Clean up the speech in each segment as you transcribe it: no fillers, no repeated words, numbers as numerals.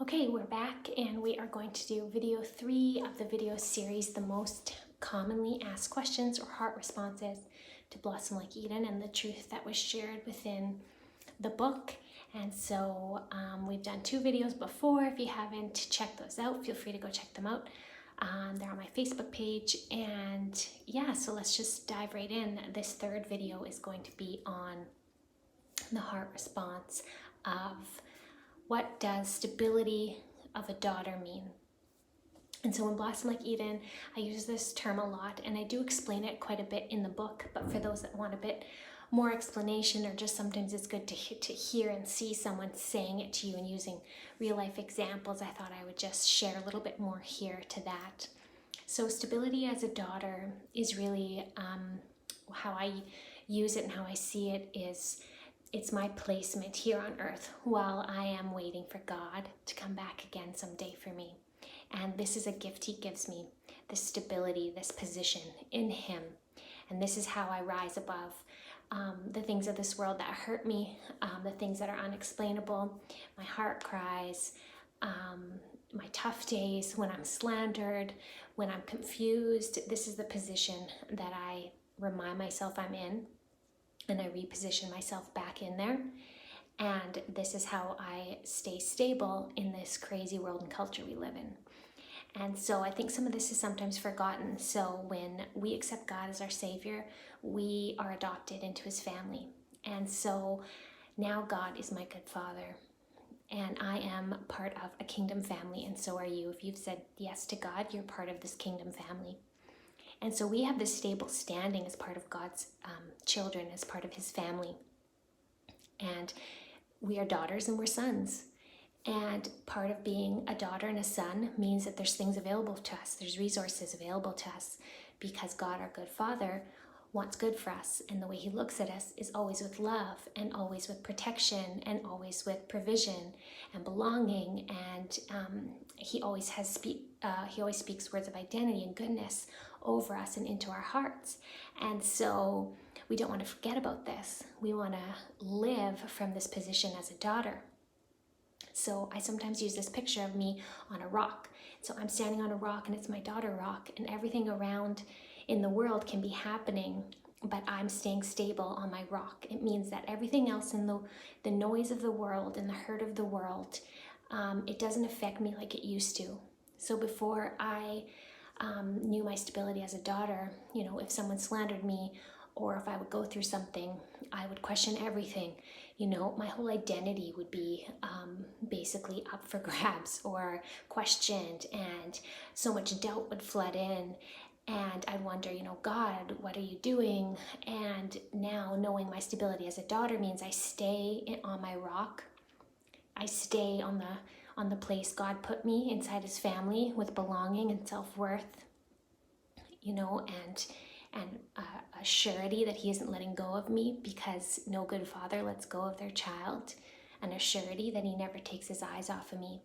Okay, we're back and we are going to do video 3 of the video series, the most commonly asked questions or heart responses to Blossom Like Eden and the truth that was shared within the book. And so we've done 2 videos before. If you haven't checked those out, feel free to go check them out. They're on my Facebook page. And yeah, so let's just dive right in. This 3rd video is going to be on the heart response of what does stability of a daughter mean? And so in Blossom Like Eden, I use this term a lot, and I do explain it quite a bit in the book, but for those that want a bit more explanation, or just sometimes it's good to hear and see someone saying it to you and using real life examples, I thought I would just share a little bit more here to that. So stability as a daughter is really how I use it and how I see it is it's my placement here on earth while I am waiting for God to come back again someday for me. And this is a gift he gives me, this stability, this position in him. And this is how I rise above the things of this world that hurt me, the things that are unexplainable, my heart cries, my tough days, when I'm slandered, when I'm confused. This is the position that I remind myself I'm in. And I reposition myself back in there. And this is how I stay stable in this crazy world and culture we live in. And so I think some of this is sometimes forgotten. So when we accept God as our Savior, we are adopted into his family. And so now God is my good Father. And I am part of a kingdom family, and so are you. If you've said yes to God, you're part of this kingdom family. And so we have this stable standing as part of God's children, as part of his family. And we are daughters and we're sons. And part of being a daughter and a son means that there's things available to us. There's resources available to us because God, our good Father, wants good for us. And the way he looks at us is always with love and always with protection and always with provision and belonging. And he always speaks words of identity and goodness over us and into our hearts. And so we don't want to forget about this. We want to live from this position as a daughter. So I sometimes use this picture of me on a rock. So I'm standing on a rock and it's my daughter rock, and everything around in the world can be happening, but I'm staying stable on my rock. It means that everything else in the noise of the world and the hurt of the world, it doesn't affect me like it used to. So before I knew my stability as a daughter, if someone slandered me or if I would go through something, I would question everything. My whole identity would be basically up for grabs or questioned, and so much doubt would flood in. And I'd wonder, God, what are you doing? And now knowing my stability as a daughter means I stay on my rock. I stay on the place God put me inside his family with belonging and self-worth, and a surety that he isn't letting go of me, because no good father lets go of their child, and a surety that he never takes his eyes off of me.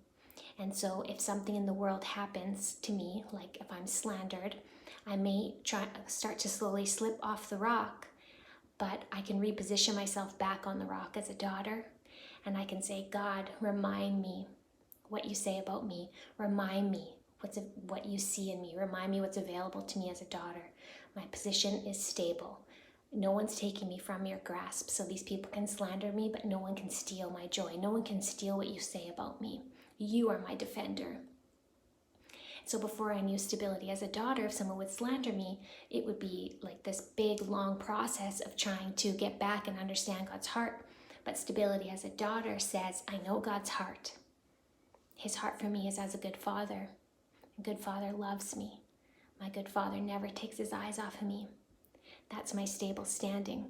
And so if something in the world happens to me, like if I'm slandered, I may start to slowly slip off the rock, but I can reposition myself back on the rock as a daughter, and I can say, God, remind me what you say about me. Remind me what you see in me. Remind me what's available to me as a daughter. My position is stable. No one's taking me from your grasp. So these people can slander me, but no one can steal my joy. No one can steal what you say about me. You are my defender. So before I knew stability as a daughter, if someone would slander me, it would be like this big, long process of trying to get back and understand God's heart. But stability as a daughter says, I know God's heart. His heart for me is as a good father. A good father loves me. My good father never takes his eyes off of me. That's my stable standing.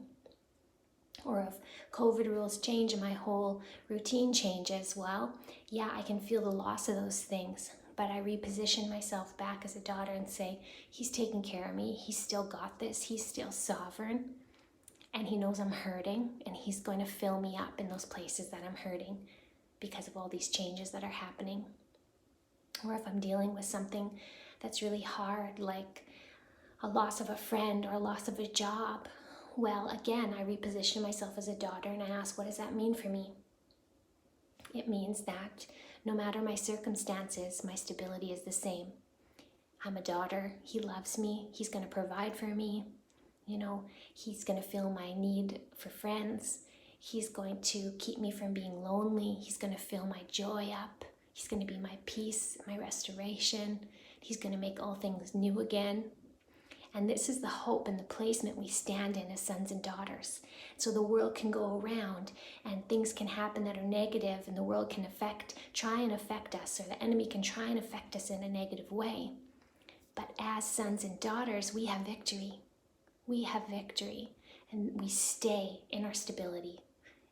Or if COVID rules change and my whole routine changes, well, yeah, I can feel the loss of those things, but I reposition myself back as a daughter and say, he's taking care of me. He's still got this. He's still sovereign. And he knows I'm hurting, and he's going to fill me up in those places that I'm hurting because of all these changes that are happening. Or if I'm dealing with something that's really hard, like a loss of a friend or a loss of a job, well, again, I reposition myself as a daughter and I ask, what does that mean for me? It means that no matter my circumstances, my stability is the same. I'm a daughter. He loves me. He's going to provide for me. You know, he's going to fill my need for friends. He's going to keep me from being lonely. He's going to fill my joy up. He's going to be my peace, my restoration. He's going to make all things new again. And this is the hope and the placement we stand in as sons and daughters. So the world can go around and things can happen that are negative, and the world can try and affect us, or the enemy can try and affect us in a negative way. But as sons and daughters, we have victory. We have victory, and we stay in our stability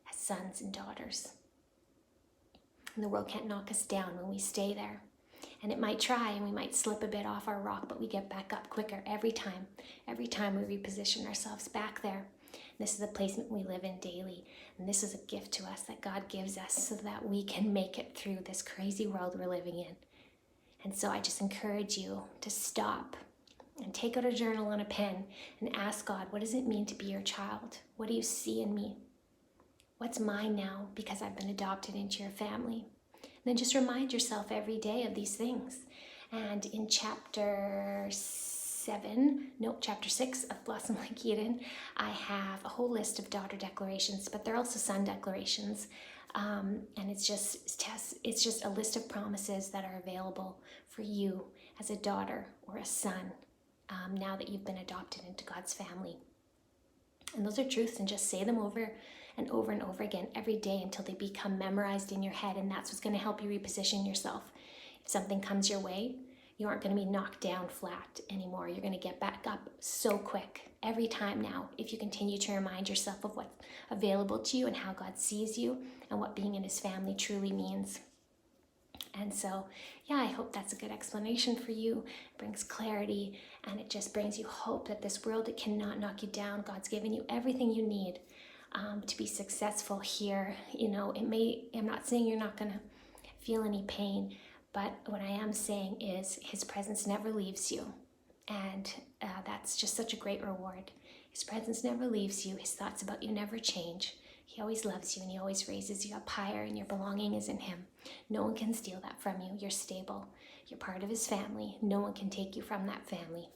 as sons and daughters. And the world can't knock us down when we stay there. And it might try, and we might slip a bit off our rock, but we get back up quicker every time. Every time we reposition ourselves back there. This is the placement we live in daily. And this is a gift to us that God gives us so that we can make it through this crazy world we're living in. And so I just encourage you to stop and take out a journal and a pen and ask God, what does it mean to be your child? What do you see in me? What's mine now because I've been adopted into your family? And then just remind yourself every day of these things. And in chapter 6 of Blossom Like Eden, I have a whole list of daughter declarations, but they're also son declarations. And it's just a list of promises that are available for you as a daughter or a son now that you've been adopted into God's family. And those are truths, and just say them over and over and over again every day until they become memorized in your head, and that's what's going to help you reposition yourself. If something comes your way, you aren't going to be knocked down flat anymore. You're going to get back up so quick every time now if you continue to remind yourself of what's available to you and how God sees you and what being in his family truly means. And so, yeah, I hope that's a good explanation for you. It brings clarity, and it just brings you hope that this world, it cannot knock you down. God's given you everything you need to be successful here. You know, I'm not saying you're not going to feel any pain, but what I am saying is his presence never leaves you. And that's just such a great reward. His presence never leaves you. His thoughts about you never change. He always loves you, and he always raises you up higher, and your belonging is in him. No one can steal that from you. You're stable. You're part of his family. No one can take you from that family.